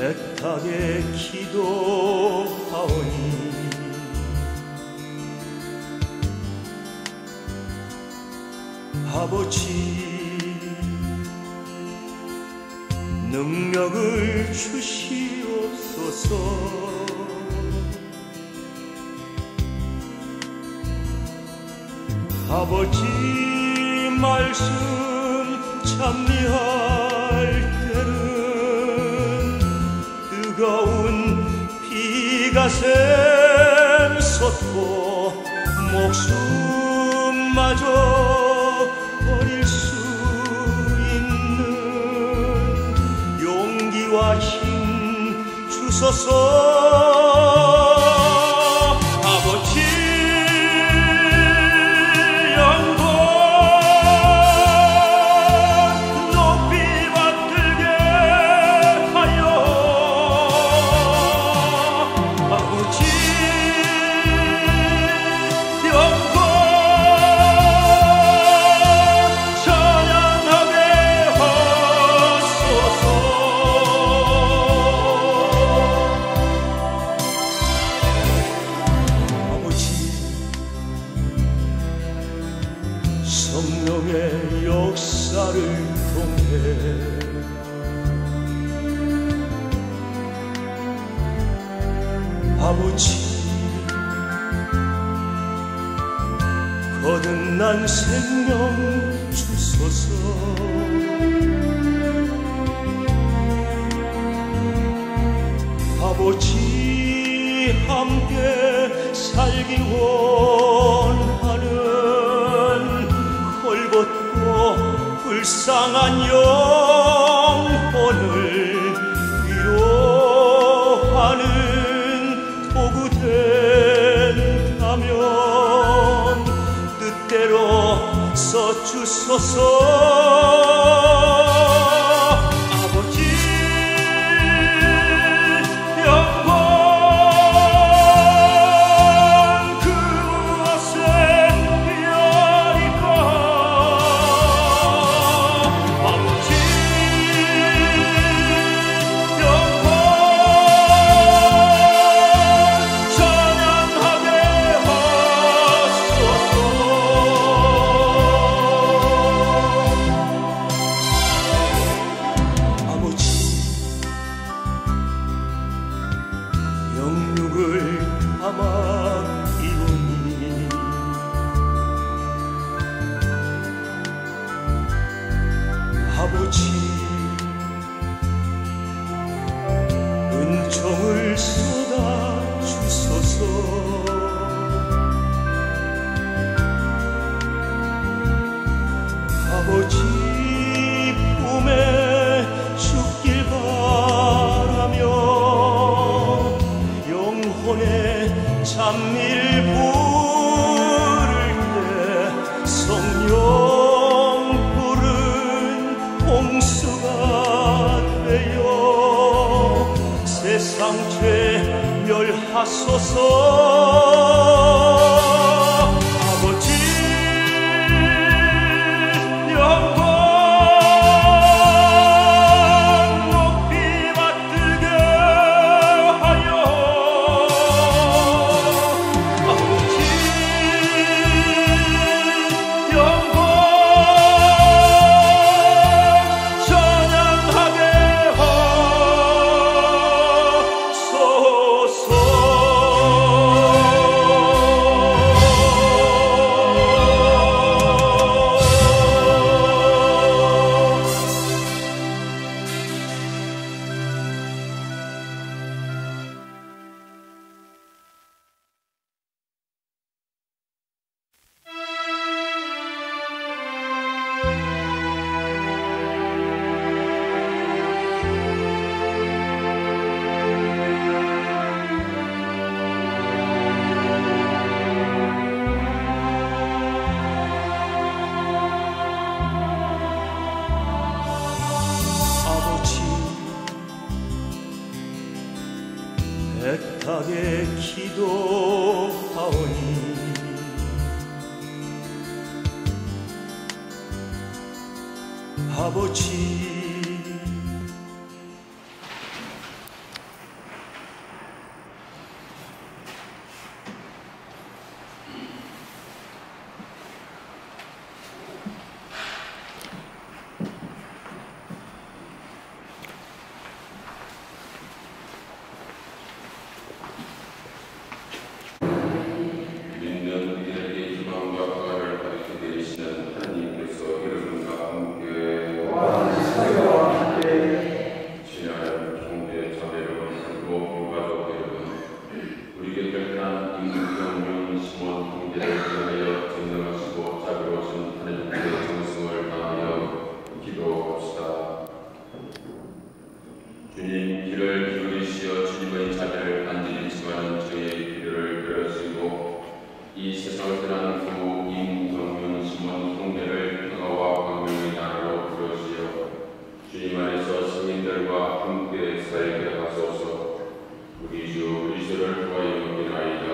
애타게 기도하오니 아버지 능력을 주시옵소서. 아버지 말씀 찬미할 때는 뜨거운 비가 샘솟고 목숨마저 버릴 수 있는 용기와 힘 주소서. 성령의 역사를 통해 아버지 거듭난 생명 주소서. 아버지 함께 살기 원하는 헐벗고 불쌍한 영혼을 위로하는 도구 된다면 뜻대로 써주소서. 영육을 담아 이오니 아버지 은총을 쏟아 주소서. 아버지 품에 죽길 바라며 영혼의 찬미를 부를 때 성령 부른 홍수가 되어 세상 죄 멸하소서. 애타게 기도하오니 아버지 주님 귀를 기울이시어 주님의 자비를 간절히 청하는 저희의 기도를 들어주시고 이 세상을 떠난 후 임경윤 시몬 통배를 평화와 광명의 나라로 부르시어 주님 안에서 성인들과 함께 살게 하소서. 우리 주 그리스도를 구하여 기나이다.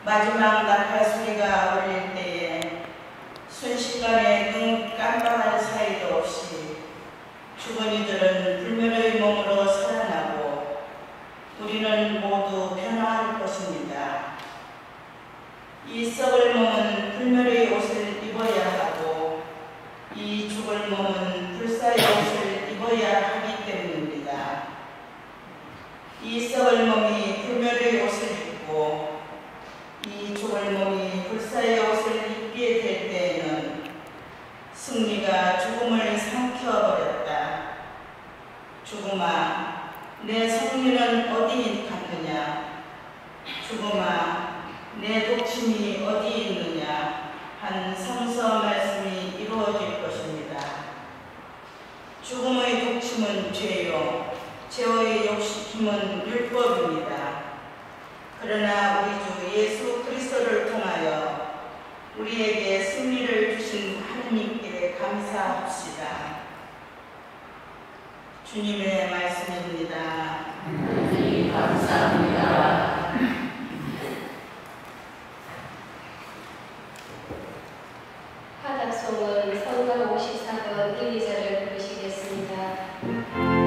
마지막 나팔 소리가 울릴 때에 순식간에 눈 깜빡할 사이도 없이 죽은 이들은 불멸의 몸으로 살아나고 우리는 모두 변화할 것입니다. 이 썩을 몸은 불멸의 옷을 입어야 하고 이 죽을 몸은 불사의 옷을 입어야 하기 때문입니다. 이 썩을 몸이 불멸의 옷을 입고 이 죽을 몸이 불사의 옷을 입게 될 때에는 승리가 죽음을 삼켜버렸다. 죽음아, 내 승리는 어디 갔느냐? 죽음아, 내 독침이 어디 있느냐? 한 성서 말씀이 이루어질 것입니다. 죽음의 독침은 죄요, 죄의 욕심은 율법입니다. 그러나 우리 주 예수 그리스도를 통하여 우리에게 승리를 주신 하느님께 감사합시다. 주님의 말씀입니다. 하나님 감사합니다. 하닥송은 성가 54번 1, 2절을 부르시겠습니다.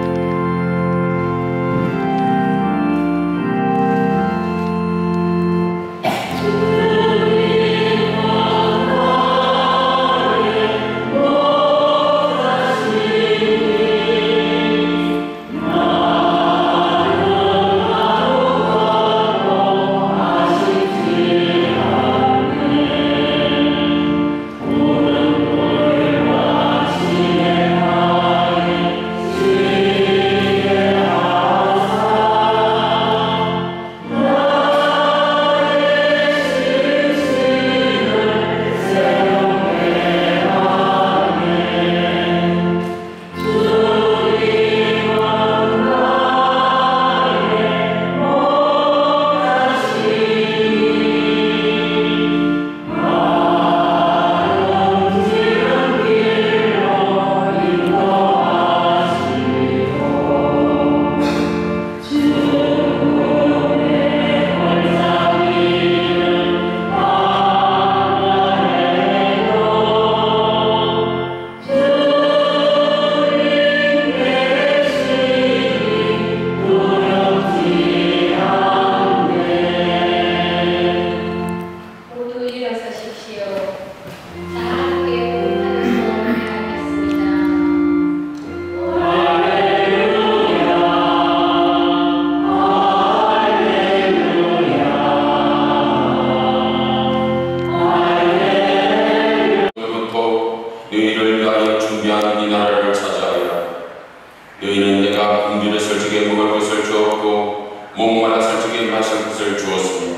목말랐을 적에 마실 것을 주었으며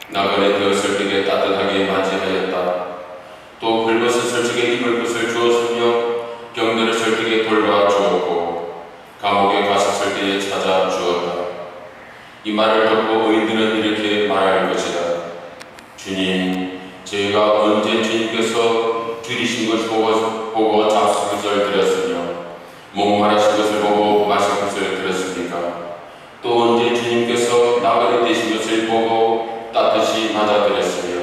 나그네 되었을 적에 따뜻하게 맞이하였다. 또 헐벗었을 적에 입을 것을 주었으며 병들었을 적에 돌봐 주었고 감옥에 갔었을 때에 찾아 주었다. 이 말을 듣고 의인들은 이렇게 말할 것이다. 주님, 저희가 언제 주님께서 줄이신 것을 보고 잡수 것을 드렸으며 목마르신 것을 보고 마실 것을 드렸습니까? 또 언제 주님께서 나그네 되신 것을 보고 따뜻이 맞아드렸으며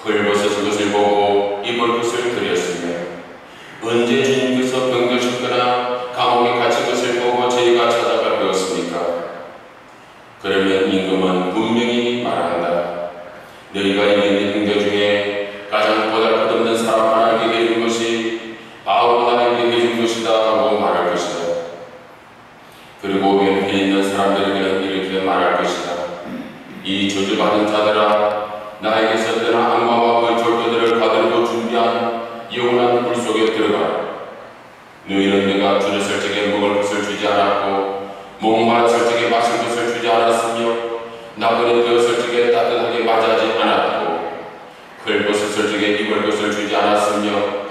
헐벗으신 것을 보고 입을 것을 드렸으며 언제 주님께서 병드셨거나 감옥에 갇힌 것을 보고 저희가 찾아가 배웠습니까? 그러면 임금은 분명히 말한다. 너희가 있는 행자 중에 가장 보잘것없는 사람 하나에게 해준 것이 바로 나에게 해준 것이다 하고 말할 것이다. 그리고 옆에 있는 사람들에게는 이렇게 말할 것이다. 이 저주받은 자들아, 나에게서 떠난 악마와 그 졸도들을 가두고 준비한 영원한 불 속에 들어가라. 너희는 내가 줄였을 적에 먹을 것을 주지 않았고 목마랐을 적에 마실 것을 주지 않았으며 나그네 되었을 적에 따뜻하게 맞이하지 않았고 헐벗었을 적에 입을 것을 주지 않았으며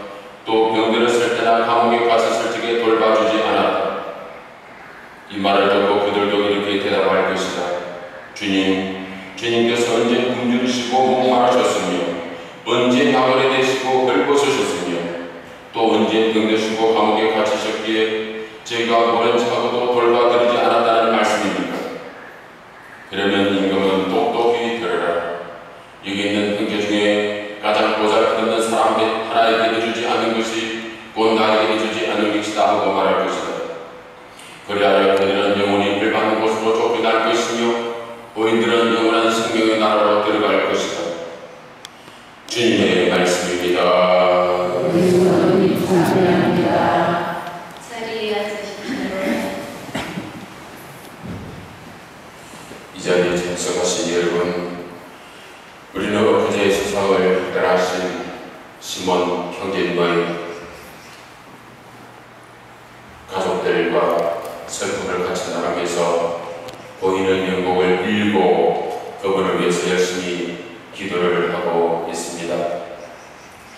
또 병들었을 때나 감옥에 갔었을 적에 돌봐주지 않았다. 이 말을 듣고 그들도 이렇게 대답할 것이다. 주님께서 언제 굶주리시고 목마르셨으며 언제 나그네 되시고 헐벗으셨으며 또 언제 병드시고 감옥에 갇히셨기에 저희가 모른 척하고도 돌봐드리지 않았다는 말씀입니까? 그러면 임금은 똑똑히 들으라. 여기 있는 형제 중에 가장 보잘것없는 사람 하나에게 해주지 않은 것이 곧 나에게 해주지 않은 것이다 하고 말할 것이다. 그리하여 그들은 영원히 불받는 곳으로 쫓겨날 것이며 의인들은 영원한 생명의 나라로 들어갈 것이다. 주님의 말씀입니다. 이 자리에 참석하신 여러분, 우리는 엊그제 세상을 떠나신 시몬 형제님의 가족들과 슬픔을 같이 나누면서 보이는 명곡을 읽고 그분을 위해서 열심히 기도를 하고 있습니다.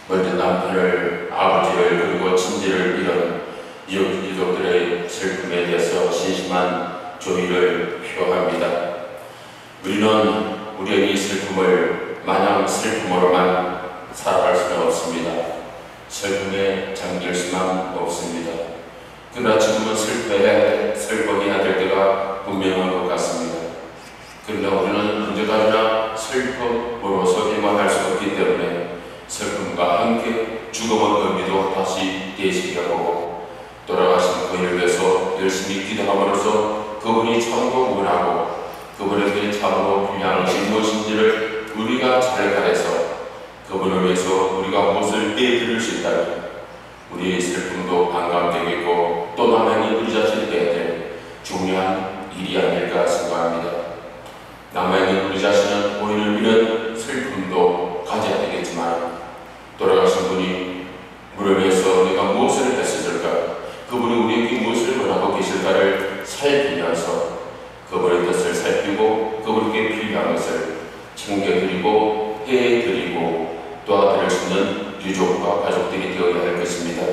먼저 남편을, 아버지를 그리고 친지를 잃은 유족들의 슬픔에 대해서 신심한 조의를 표합니다. 우리는 우리의 이 슬픔을 마냥 슬픔으로만 살아갈 수는 없습니다. 슬픔에 잠길 수만 없습니다. 그러나 지금은 슬퍼해야 될 때가 분명한 것 같습니다. 그러나 우리는 언제까지나 슬픔으로서 해만할 수 없기 때문에 슬픔과 함께 죽음의 의미도 다시 되새겨보고 돌아가신 그분을 위해서 열심히 기도함으로써 그분이 참고 원하고 그분에게 참으로 필요한 것이 무엇인지를 우리가 잘 가려서 그분을 위해서 우리가 무엇을 빼드릴 수 있다면 우리의 슬픔도 반감되겠고 또 남에게 우리 자신이 해야 될 중요한 일이 아닐까 생각합니다. 남에게 우리 자신은 우리를 위한 슬픔도 가져야 되겠지만 돌아가신 분이 우리를 위해서 내가 무엇을 했을까, 그분이 우리에게 무엇을 원하고 계실까를 살피면서 그분의 뜻을 살피고 그분에게 필요한 것을 챙겨드리고 해드리고 도와드릴 수 있는 유족과 가족들이 되어야 할 것입니다.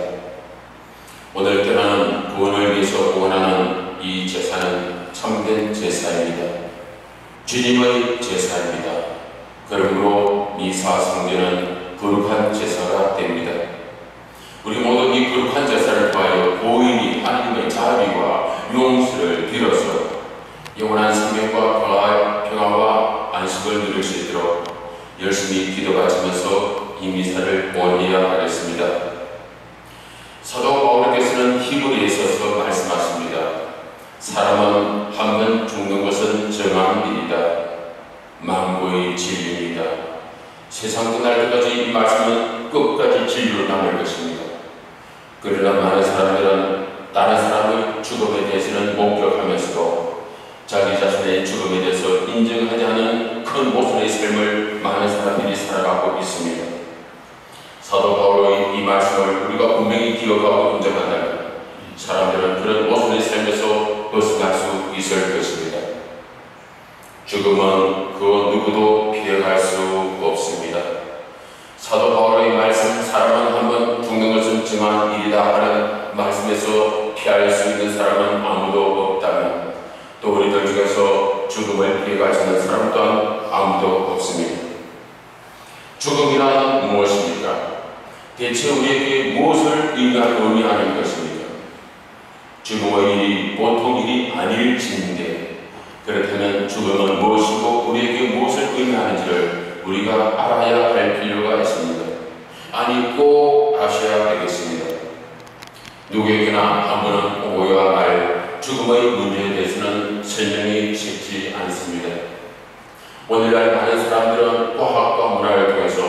오늘 떠나는 구원을 위해서 구원하는 이 제사는 참된 제사입니다. 주님의 제사입니다. 그러므로 미사 성전은 거룩한 제사가 됩니다. 우리 모두 이 거룩한 제사를 통하여 고인이 하나님의 자비와 용서를 빌어서 영원한 생명과 평화와 안식을 누릴 수 있도록 열심히 기도 바치면서 이 미사를 원해야 하겠습니다. 사도 바울께서는 히브리에 있어서 말씀하십니다. 사람은 한 번 죽는 것은 정한 일이다. 만고의 진리입니다. 세상 끝날 때까지 이 말씀은 끝까지 진리로 남을 것입니다. 그러나 많은 사람들은 다른 사람의 죽음에 대해서는 목격하면서도 자기 자신의 죽음에 대해서 인정하지 않은 큰 모순의 삶을 많은 사람들이 살아가고 있습니다. 사도 바울의 이 말씀을 우리가 분명히 기억하고 인정한다면 사람들은 그런 모순의 삶에서 벗어날 수 있을 것입니다. 죽음은 그 누구도 피해갈 수 없습니다. 사도 바울의 말씀, 사람은 한번 죽는 것은 정한 일이다 하는 말씀에서 피할 수 있는 사람은 아무도 없다면 또 우리들 중에서 죽음을 피해갈 수 있는 사람 또한 아무도 없습니다. 죽음이란 무엇입니까? 대체 우리에게 무엇을 의미하는 것입니까? 죽음의 일이 보통 일이 아닐지인데 그렇다면 죽음은 무엇이고 우리에게 무엇을 의미하는지를 우리가 알아야 할 필요가 있습니다. 아니 꼭 아셔야 되겠습니다. 누구에게나 한 번은 오해와 말 죽음의 문제에 대해서는 설명이 쉽지 않습니다. 오늘날 많은 사람들은 과학과 문화를 통해서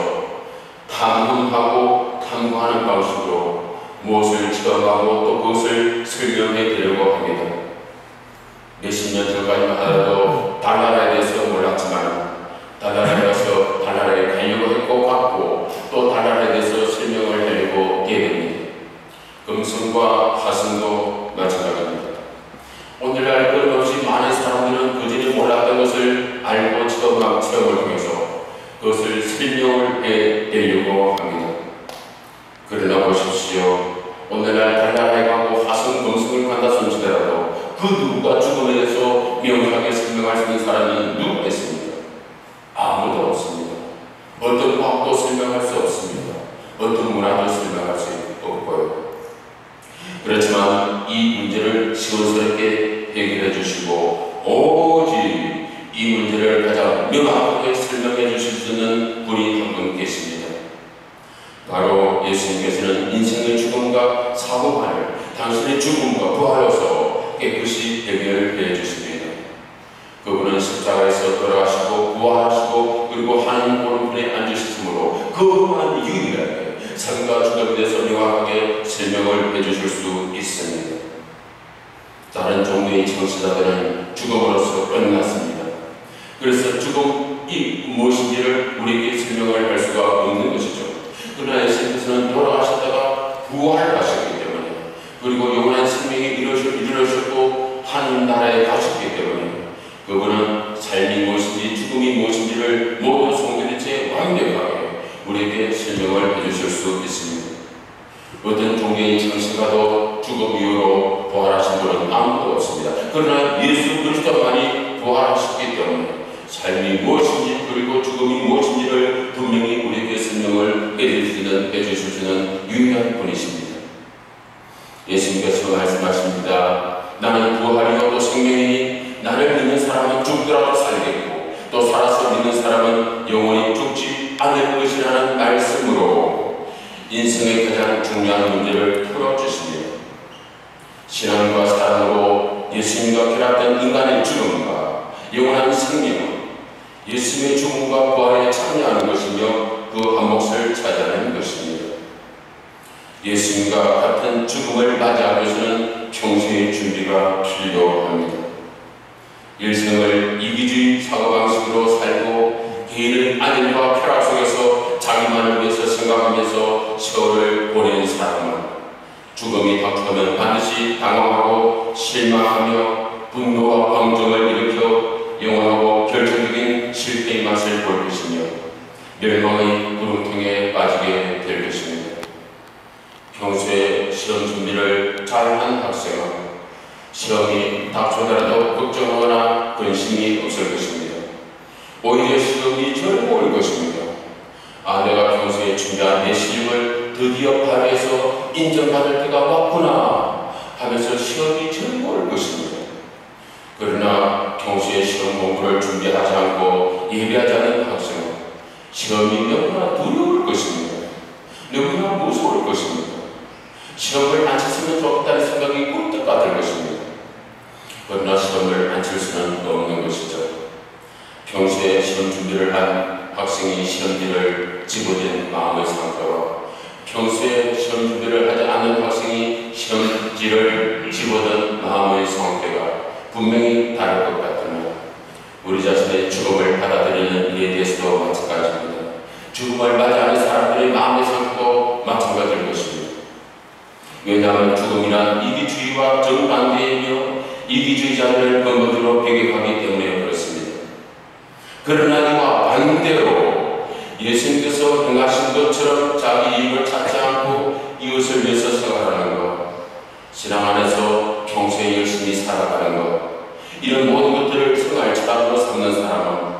탐험하고 탐구하는 방식으로 무엇을 체험하고 또 그것을 설명해 드리려고 합니다. 몇십 년 전까지만 하더라도 달나라에 대해서 몰랐지만 달나라에 가서 달나라에 가려고 했고 갔고 또 달나라에 대해서 설명을 하려고 하게 됩니다. 금성과 화성도 마찬가지입니다. 오늘날 끊임없이 많은 사람들은 그전에 몰랐던 것을 알고 체험을 통해서 그것을 설명을 해내려고 합니다. 그러나 보십시오. 오늘날 달나라에 가고 화성, 금성을 간다 손치더라도 그 누구가 죽음에 대해서 명확하게 설명할 수 있는 사람이 누가 있습니까? 아무도 없습니다. 어떤 과학도 설명할 수 없습니다. 어떤 문화도 설명할 수 없고요. 그렇지만 이 문제를 시원스럽게 해결해 주시고 오직 이 문제를 가장 명확하게 설명해 주실 수 있는 분이 한 분 계십니다. 바로 예수님께서는 인생의 죽음과 사고판을 당신의 죽음과 부활로서 깨끗이 해결해 주십니다. 그분은 십자가에서 돌아가시고 부활하시고 그리고 하나님 오른편에 앉으셨으므로 그분만 유일하게 삶과 죽음에 대해서 명확하게 설명을 해주실 수 있습니다. 다른 종교의 창시자들은 죽음으로써 끝났습니다. 그래서 죽음이 무엇인지를 우리에게 설명을 할 수가 없는 것이죠. 그러나 예수님께서는 돌아가셨다가 부활하셨기 때문에 그리고 영원한 생명이 이루어졌고 하나님 나라에 가셨기 때문에 그분은 삶이 무엇인지 죽음이 무엇인지를 모든 성경에 완벽하게 우리에게 설명을 해주실 수 있습니다. 어떤 종교의 창시가도 죽음 이후로 부활하신 분은 아무도 없습니다. 그러나 예수 그리스도만이 부활하셨기 때문에 삶이 무엇인지 그리고 죽음이 무엇인지를 분명히 우리에게 설명을 해주실 수 있는 유일한 분이십니다. 예수님께서 말씀하십니다. 나는 부활이요 또 생명이니 나를 믿는 사람은 죽더라도 살겠고 또 살아서 믿는 사람은 영원히 죽지 않을 것이라는 말씀으로 인생의 가장 중요한 문제를 풀어주십니다. 신앙과 사랑으로 예수님과 결합된 인간의 죽음과 영원한 생명은 예수님의 죽음과 부활에 참여하는 것이며 그 한 몫을 찾아내는 것입니다. 예수님과 같은 죽음을 맞이하기 위해서는 평소의 준비가 필요합니다. 일생을 이기주의 사고방식으로 살고 개인의 안일과 쾌락 속에서 자기만을 위해서 생각하면서 세월을 보내는 사람은 죽음이 닥쳐오면 반드시 당황하고 실망하며 분노와 방정을 일으켜 영원하고 결정적인 실패의 맛을 볼 것이며 멸망의 구름통에 빠지게 될 것입니다. 평소에 시험 준비를 잘한 학생은 시험이 닥쳐오더라도 걱정하거나 근심이 없을 것입니다. 오히려 시험이 즐거울 것입니다. 내가 평소에 준비한 내 실력을 드디어 발휘해서 인정받을 때가 왔구나 하면서 시험이 즐거울 것입니다. 그러나 평소에 시험 공부를 준비하지 않고 예비하지 않은 학생은 시험이 너무나 두려울 것입니다. 너무나 무서울 것입니다. 시험을 안 쳤으면 좋겠다는 생각이 꿀떡 같을 것입니다. 그러나 시험을 안 칠 수는 없는 것이죠. 평소에 시험 준비를 한 학생이 시험지를 집어든 마음의 상태와 평소에 시험 준비를 하지 않은 학생이 시험지를 집어든 마음의 상태가 분명히 다를 것 같으며 우리 자신의 죽음을 받아들이는 일에 대해서도 마찬가지입니다. 죽음을 맞이하는 사람들의 마음의 상태도 마찬가지일 것입니다. 왜냐하면 죽음이란 이기주의와 정반대이며 이기주의자들을 근본으로 배격하기 때문에 그렇습니다. 당신 것처럼 자기 이익을 찾지 않고 이웃을 위해서 생활하는 것, 신앙 안에서 평소에 열심히 살아가는 것, 이런 모든 것들을 생활 철학으로 삼는 사람은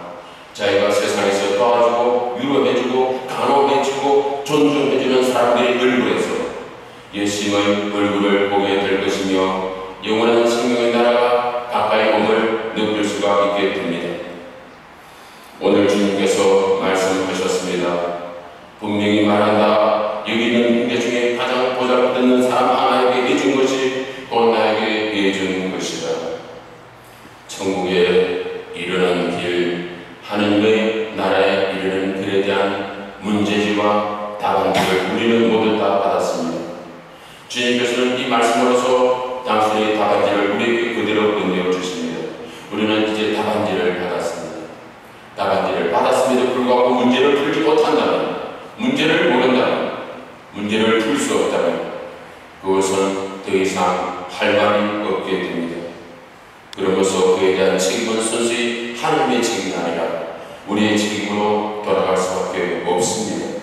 자기가 세상에서 도와주고 위로해주고 간호해주고 존중해주는 사람들의 얼굴에서 예수님의 얼굴을 보게 될 것이며 영원한 생명의 나라가 가까이 옴을 느낄 수가 있게 됩니다. 오늘 주님께서 말씀하셨습니다. 분명히 말한다. 여기 있는 형제 중에 가장 보잘것없는 사람 하나에게 해준 것이 곧 나에게 해준 것이다. 천국에 이르는 길, 하느님의 나라에 이르는 길에 대한 문제지와 답안지를 우리는 모두 다 받았습니다. 주님께서는 이 말씀으로서 당신의 답안지를 우리에게 그대로 건네어 주십니다. 우리는 이제 답안지를 받았습니다. 답안지를 받았음에도 불구하고 문제를 풀지 못한다면, 문제를 모른다면, 문제를 풀 수 없다면 그것은 더 이상 할 말이 없게 됩니다. 그러면서 그에 대한 책임은 순수히 하나님의 책임이 아니라 우리의 책임으로 돌아갈 수밖에 없습니다.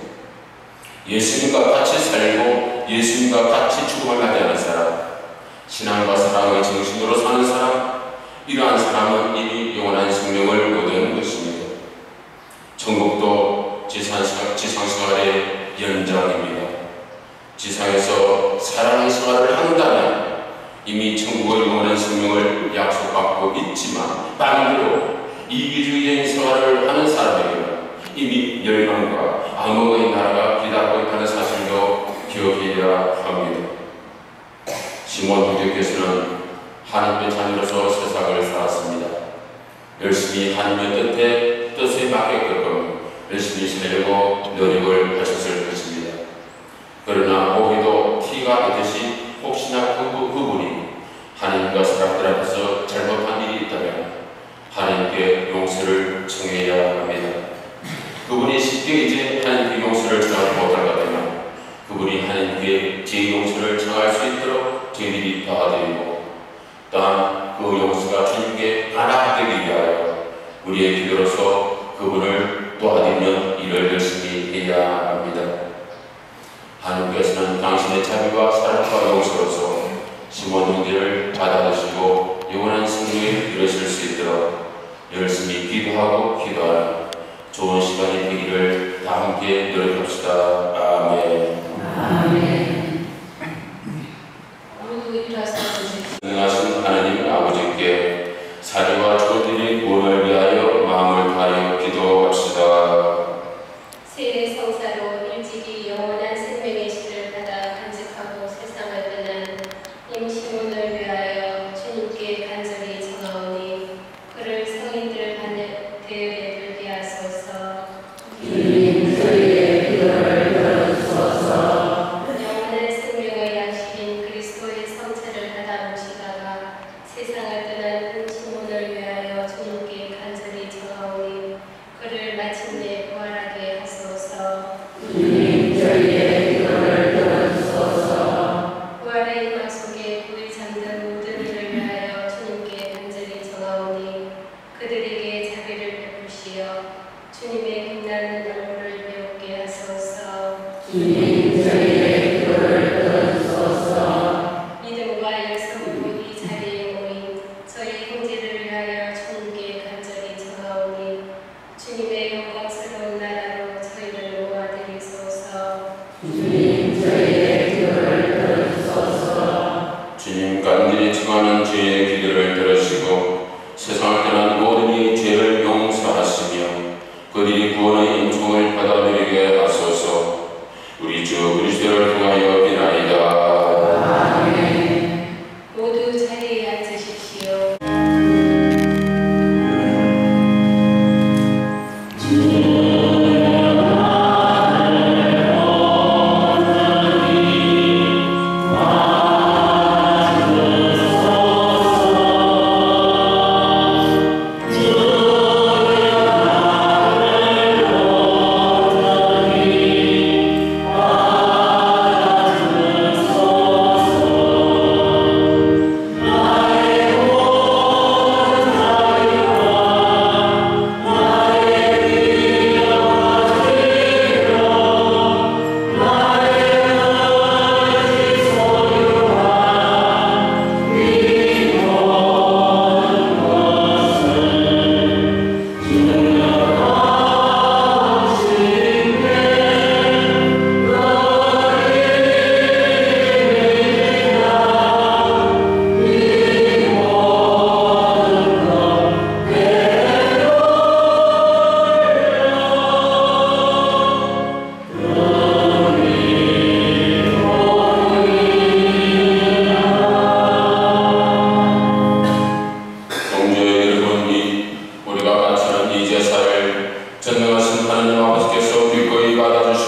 예수님과 같이 살고 예수님과 같이 죽음을 맞이하는 사람, 신앙과 사랑의 정신으로 사는 사람, 이러한 사람은 이미 영원한 생명을 얻은 것입니다. 천국도 지상생활의 연장입니다. 지상에서 사랑의 생활을 한다면 이미 천국의 영원한 생명을 약속받고 있지만 반대로 이기주의적인 생활을 하는 사람에게는 이미 멸망과 암흑의 나라가 기다리고 있다는 사실도 기억해야 합니다. 시몬 형제께서는 하나님의 자녀로서 세상을 살았습니다. 열심히 하나님의 뜻에 맞게끔 열심히 살려고 노력을 하셨을 것입니다. 그러나 오히려 티가 나듯이 혹시나 그분이 하나님과 사람들 앞에서 잘못한 일이 있다면 하나님께 용서를 청해야 합니다. 그분이 쉽게 이제 하나님께 용서를 청하지 못할 것 같으면 그분이 하나님께 제 용서를 청할 수 있도록 저희들이 도와드리고, 또한 그 용서가 주님께 가납되기 위하여 우리의 기도로서 그분을 도와드리는 일을 열심히 해야 합니다. 하나님께서는 당신의 자비와 사랑과 용서로서 시몬 형제를 받아주시고 영원한 생명에 이르실 수 있도록 열심히 기도하고 기도하는 좋은 시간이 되기를 다 함께 노력합시다. 아멘. 아멘. 능하신 하나님 아버지께 사제와 조들의 구원을 위하여 마음을 다하여 기도합시다. 세례 성사로 일찍이 영원한 생명의 씨를 받아 간직하고 세상을 떠난 임시문을 위하여 주님께 간절히 청하오니 그를 성인들 대열에 들게 하소서. 주님 저희의 기도를 들어주소서. 영원한 생명의 양식인 그리스도의 성체를 받아 모시다가 세상을 떠난 임시문을 위하여 주님께 간절히 청하오니 그를 마침내 부활하게 하소서. 주님 저희의 기도를 들어주소서. 부활의 희망 속에 부이 잠든 모든 이를 위하여 주님께 간절히 청하오니 그들에게 자비를 베푸시어 주님의 빛나는 얼굴을 배우게 하소서. 주님 저희의 기도를 들어주소서. 믿음과 열성으로 이 자리에 모인 저희 형제를 위하여 주님께 간절히 청하오니 주님의 영광스러운 나라로 저희를 모아드리소서. 주님 저희의 기도를 들어주소서. 주님 간절히 청하는 주의 기도를 들으시고 세상을 떠난 모든 이의 죄를 용서하시며 그들이 구원의 은총을 받아들이게 하소서. 우리 주 그리스도를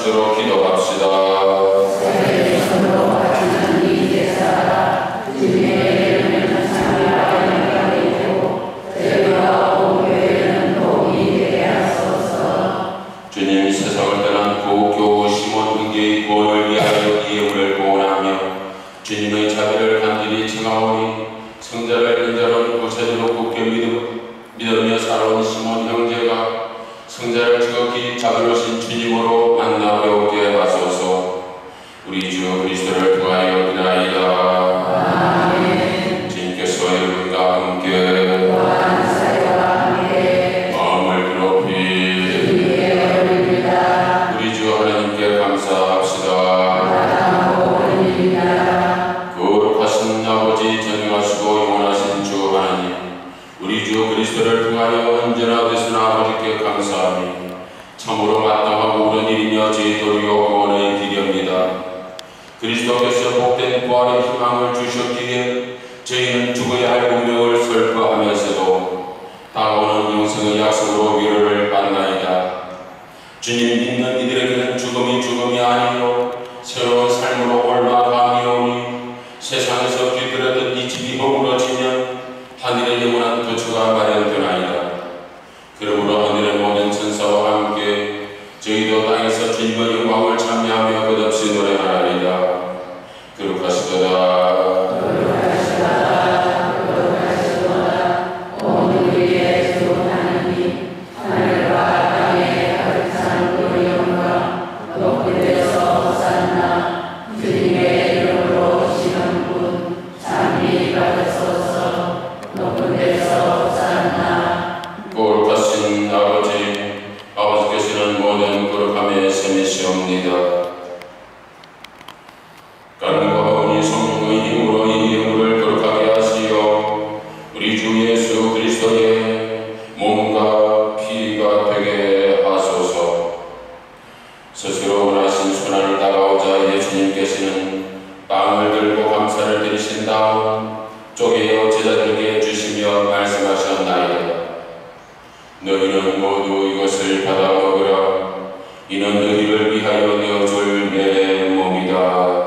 하시도록 기도합시다. 주님, 세상을 떠난 교우 시몬 형제의 구원을 위하여 이 예물을 봉헌하며 주님의 자비를 간절히 청하오니 성자를 인자로는 구세주로 굳게 믿으며 살아온 시몬 형제가 성자를 지극히 자비로우신 주님으로 만나 배우게 하소서. 우리 주 그리스도를 통하여 기나이다. 아멘. 주님께서 여러분과 함께 마음을 높이 우리 주 하나님께 감사합시다. 거룩하신 아버지, 전능하시고 영원하신 주 하나님, 우리 주 그리스도를 통하여 언제나 어디서나 아버지께 감사하며 참으로 마땅하고 옳은 일이며 저희 도리요 구원의 길이옵니다. 그리스도께서 복된 부활의 희망을 주셨기에 저희는 죽어야 할 운명을 슬퍼하면서도 다가오는 영생의 약속으로 위로를 받나이다. 주님 믿는 이들에게는 죽음이 아니요 새로운 삶으로 올라감이 오니 세상에서 뒤들어던 이 집이 허물어지면 하늘의 영원한 거처가 마련되나이다. 그러므로 하늘의 모든 천사와 함께 저희도 땅에서 주님의 영광을 찬미하며 끝없이 노래하나이다. 거룩하시도다. 거룩하신 아버지께서는 모든 거룩함의 셈이시옵니다. 간과 은이 성령의 힘으로 이 영혼을 거룩하게 하시어 우리 주 예수 그리스도의 몸과 피가 되게 하소서. 스스로 원하신 순환을 다가오자 예수님께서는 빵을 들고 감사를 드리신 다음 쪼개어 제자들에게 주시며 말씀하셨나이다. 너희는 모두 이것을 받아 먹으라. 이는 너희를 위하여 내어줄 내 몸이다.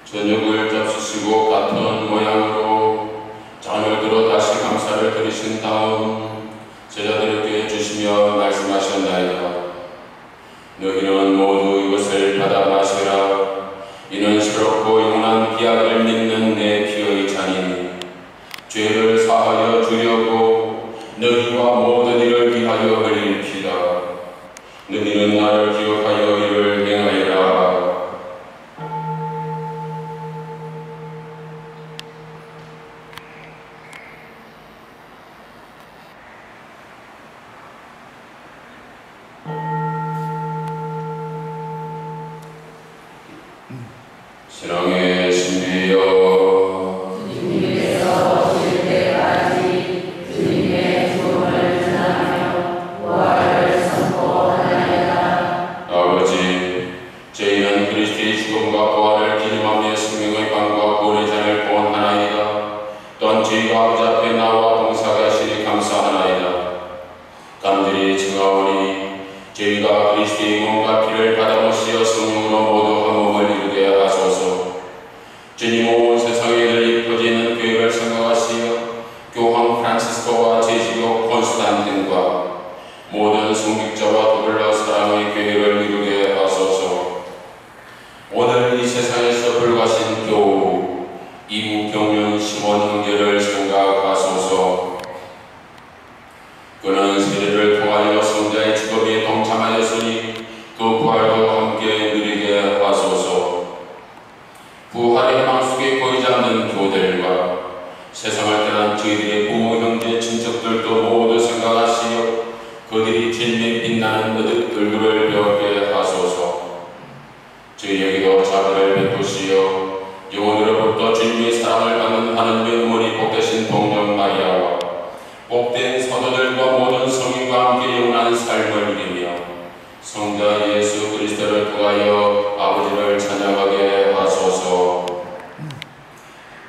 저녁을 잡수시고 같은 모양으로 잔을 들어 다시 감사를 드리신 다음 제자들에게 주시며 말씀하셨나이다. 너희는 모두 이것을 받아 마시라. 이는 새롭고 영원한 기약을 믿는 내 피의 잔이니 죄를 사하여 주려고 너희와 모든 이를 위하여 흘릴 피다. 너희는 나를 기억하여 이를 행하여라. 신앙의 신비여, 주님께서 오실 때까지 주님의 죽음을 전하며 부활을 선포하나이다. 아버지, 저희는 그리스도의 죽음과 부활을 기념하며 생명의 빵과 구원의 잔을 봉헌하나이다. 또한 저희가 아버지 앞에 나와 봉사하게 하시니 감사하나이다. 간절히 청하오니 저희가 그리스도의 몸과 피를 받아 모시어 성령으로 모두 한 몸을 이루게 하소서. 주님, 온 세상에 널리 퍼지는 교회를 생각하시어 교황 프란시스코와 제지교 콘스탄틴과 모든 성직자와 더불어 사랑의 교회를 이루게 하소서. 오늘 이 세상에서 불가신 교우 임경륜 시몬 형제를 생각하소서. 그는 세례를 통하여 성자의 죽음에 동참하였으니 그 부활도 함께 누리게 하소서. 부활의 희망 속에 보이지 않는 교들과 세상을 떠난 저희들의 부모, 형제, 친척들도 모두 생각하시어 그들이 주님의 빛나는 얼굴을 배우게 하소서. 저희에게도 자비를 베푸시어 영혼으로부터 주님의 사랑을 받는 하느님의 어머니 복되신 동정 마리아와 복된 사도들과 모든 성인과 삶을 누리며 성자 예수 그리스도를 통하여 아버지를 찬양하게 하소서.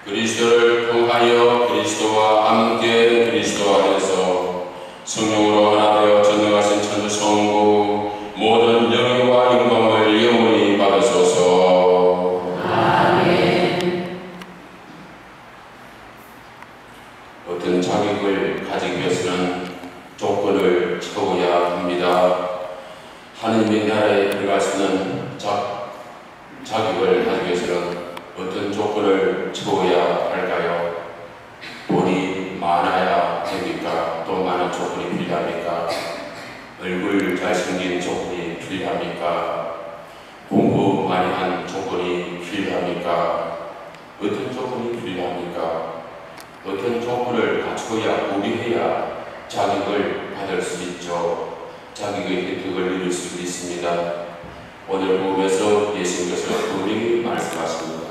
그리스도를 통하여 그리스도와 함께 그리스도 안에서 성령으로 하나 되어 전능하신 천주 성부 모든 영예와 영광을 영원히 받으소서. 아멘. 어떤 자격을 가지기 위해서는 조건을 채워야 합니다. 하느님의 나라에 들어갈 수 있는 자격을 가지기 위해서는 어떤 조건을 채워야 할까요? 돈이 많아야 됩니까? 또 많은 조건이 필요합니까? 얼굴 잘생긴 조건이 필요합니까? 공부 많이 한 조건이 필요합니까? 어떤 조건이 필요합니까? 어떤 조건을 갖추어야 우리해야 자격을 받을 수 있죠. 자격의 혜택을 누릴 수 있습니다. 오늘 복음에서 예수님께서 분명히 말씀하십니다.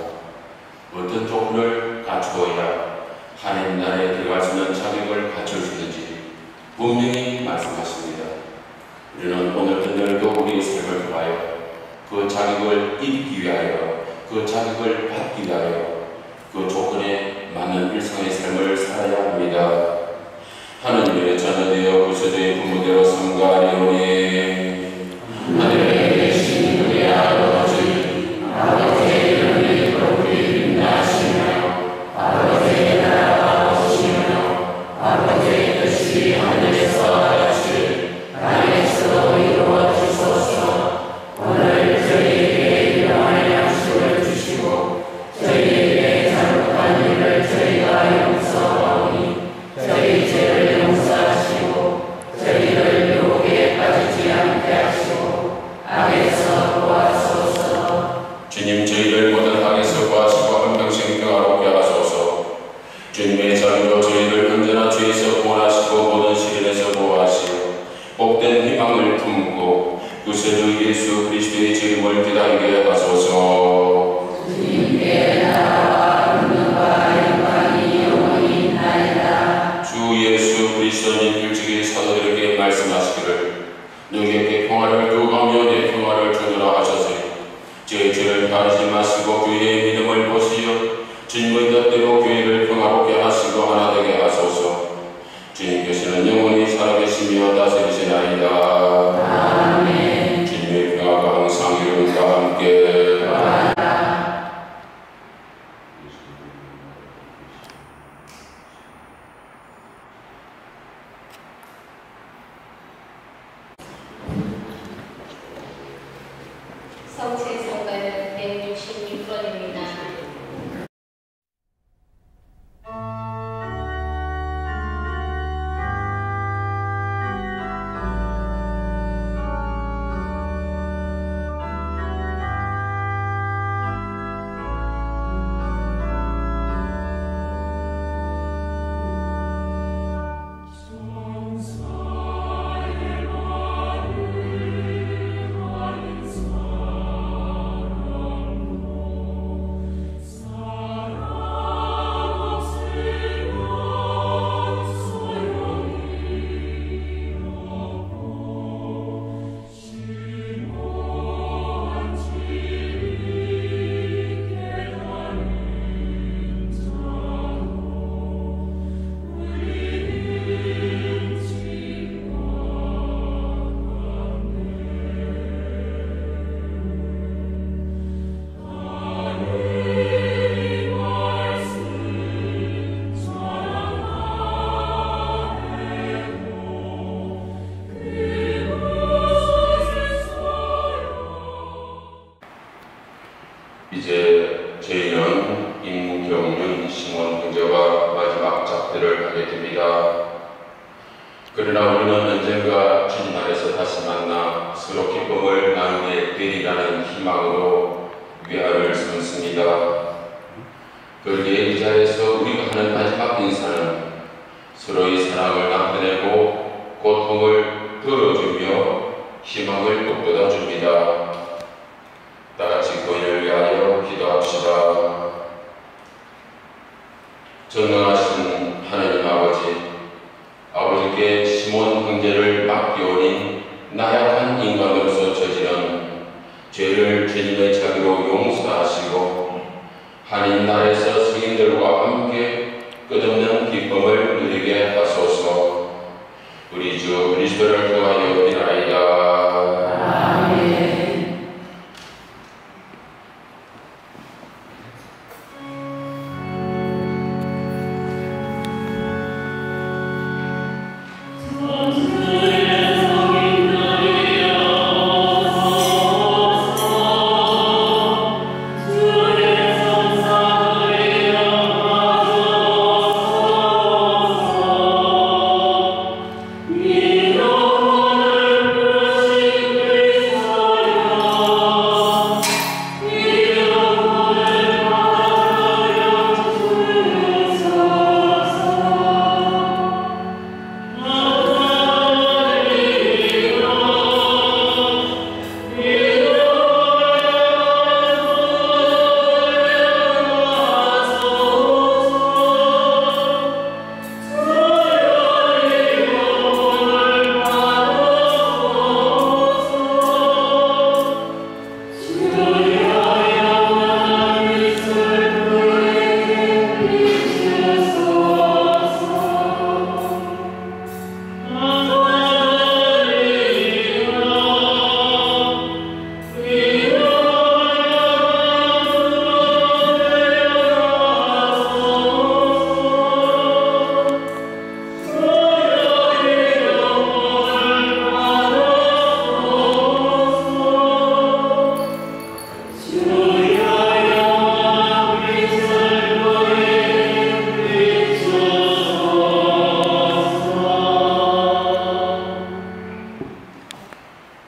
어떤 조건을 갖추어야 하나님 나라에 들어갈 수 있는 자격을 갖출 수 있는지 분명히 말씀하십니다. 우리는 오늘도 우리의 삶을 통하여 그 자격을 입기 위하여 그 자격을 받기 위하여 그 조건에 맞는 일상의 삶을 살아야 합니다. 하느님의 자녀되어 구세주의 부모되어 삼가하리오니 하늘에 계신 우리 아버지, 아버지의 이름이 거룩히 빛나시며 아버지의 나라가 오시며 아버지의 뜻이 하늘에서 같이 땅에서도 이루어지소서. 오늘 저희에게 일용할 양식을 주시고 저희에게 잘못한 일을 저희가 용서하오니 저희 죄를 용서하시고 저희를 유혹에 빠지지 않게 하시고 악에서 구하소서. 주님, 저희를 모든 악에서 구하시고 한평생 평화롭게 하소서. 주님의 자비로 저희를 언제나 죄에서 구원하시고 모든 시련에서 보호하시어 복된 희망을 품고 구세주 예수 그리스도의 이름을 기다리게 하소서. 주님께 나라와 능력과 영광이 영원히 있나이다. 주 예수 그리스도님 일찍이 사도들에게 말씀하시기를 너희에게 평화를 두고하며 내 평화를 주노라 하셨으니 제 죄를 가리지 마시고 교회의 믿음을 보시어 주님의 뜻대로 교회를 평화롭게 하시고 하나 되게 하소서. 주님께서는 영원히 살아계시며 다스리시나이다. 아멘. 주님의 평화가 항상 여러분과 함께 성체성가는 166번입니다. 이제 저희는 임경륜 심원 형제와 마지막 작별을 하게 됩니다. 그러나 우리는 언젠가 주님 안에서 다시 만나 서로 기쁨을 나누게 되리라는 희망으로 위안을 삼습니다. 그러기에 이 자리에서 우리가 하는 마지막 인사는 서로의 사랑을 나타내고 고통을 덜어주며 희망을 북돋아줍니다. 다같이 그인을 위하여 기도합시다. 전능하신 하나님 아버지 세상을 시몬 형제를 맡겨오니 나약한 인간으로서 저지른 죄를 주님의 자비로 용서하시고 하나님 나라에서 성인들과 함께 끝없는 기쁨을 누리게 하소서. 우리 주 그리스도를 통하여 비나이다. 아멘.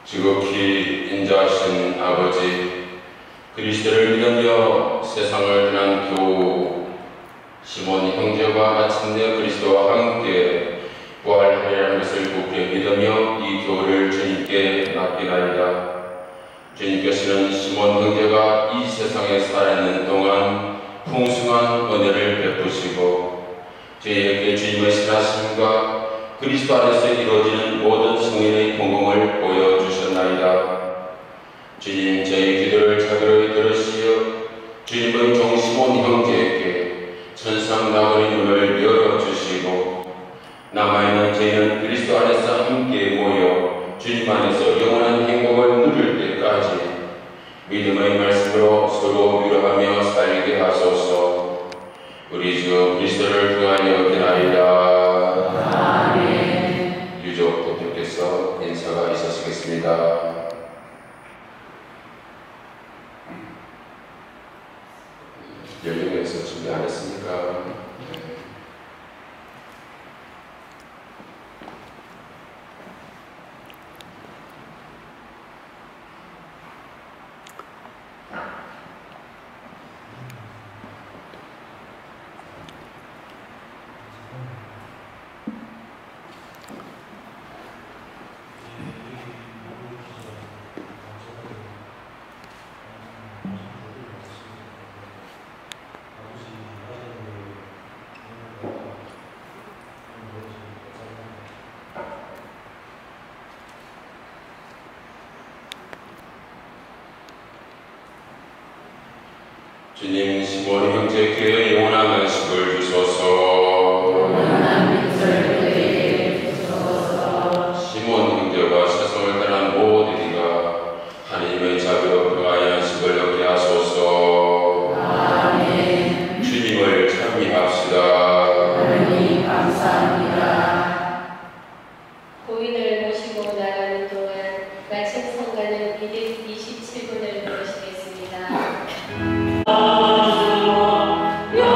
지극히 인자하신 아버지, 그리스도를 믿으며 세상을 떠난 교우 시몬 형제가 마침내 그리스도와 함께 부활하리라는 것을 굳게 믿으며 이 교회를 주님께 맡기나이다. 주님께서는 시몬 형제가 이 세상에 살아있는 동안 풍성한 은혜를 베푸시고 저희에게 주님의 신하심과 그리스도 안에서 이루어지는 모든 성인의 공공을 보여주셨나이다. 주님, 저희 기도를 자비로 들으시어 주님의 종 시몬 형제에게 천상 나그네 문을 열어주시고 남아있는 저희는 그리스도 안에서 함께 모여 주님 안에서 영원한 행복을 누릴 때까지 믿음의 말씀으로 서로 위로하며 살게 하소서. 우리 주 그리스도를 통하여 기나이다. 아멘. 유족 대표께서 인사가 있으시겠습니다. 연령에서 준비 안 했습니까? 주님, 시몬 형제께 영원한 안식을 주소서. 시몬 형제가 세상을 떠난 모든 이가 하나님의 자비로 평화의 안식을 얻게 하소서. 아멘. 주님을 찬미합시다. 하나님 감사합니다. 고인을 모시고 나가는 동안 마침 성가는 227분을 부르시겠습니다. 여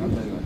들어간다 이거.